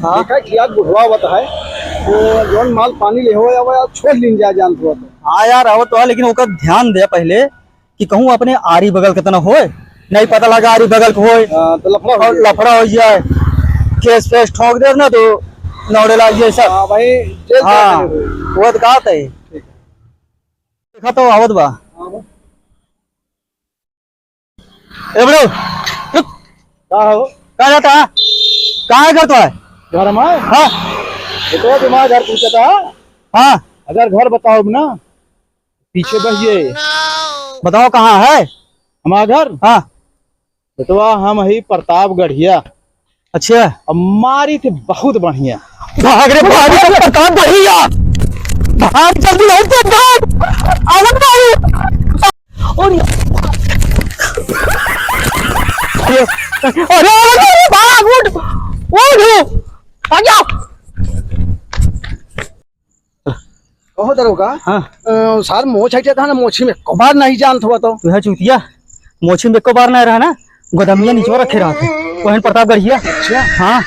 हाँ। देखा कि यार बुढ़वा होता है तो जौन माल पानी ले हो या छोड़ लीन जा जान तो। हाँ यार आवत तो है, लेकिन ओकर ध्यान दे पहले कि कहूँ अपने आरी बगल कितना होए, नहीं पता लगा आरी बगल को होए तो लफड़ा और लफड़ा हो जाए, केस फेस ठोक दे ना तो लौड़े लाग जाए सब। हाँ भाई जेल हाँ जाके देखो। वो तो कहा था देखा तो आवत बा। हाँ भाई। ए बड़ो का हो कहाँ जाता है, कहाँ घर तो है? घर में हाँ तो तुम्हारा घर पूछा था। हाँ अगर घर बताओ ना पीछे बहिए बताओ कहाँ है? हमारा घर हाँ बेटवा हम ही प्रतापगढ़िया। अच्छा हमारी थी बहुत बढ़िया। भाग रे भाग रे प्रताप बढ़िया, भाग जल्दी आओ तो भाग आवत भाग। और अरे अरे भाग उठ उठ आ जाओ। कहो दरोगा हाँ सार मोछ हटे था ना, मोछी में कबार नहीं जानत हुआ तो। तू है चूतिया, मोछी में एको बार नहीं रहा ना, गोदमिया नीचे रखे रहते वहन प्रतापगढ़िया। अच्छा हाँ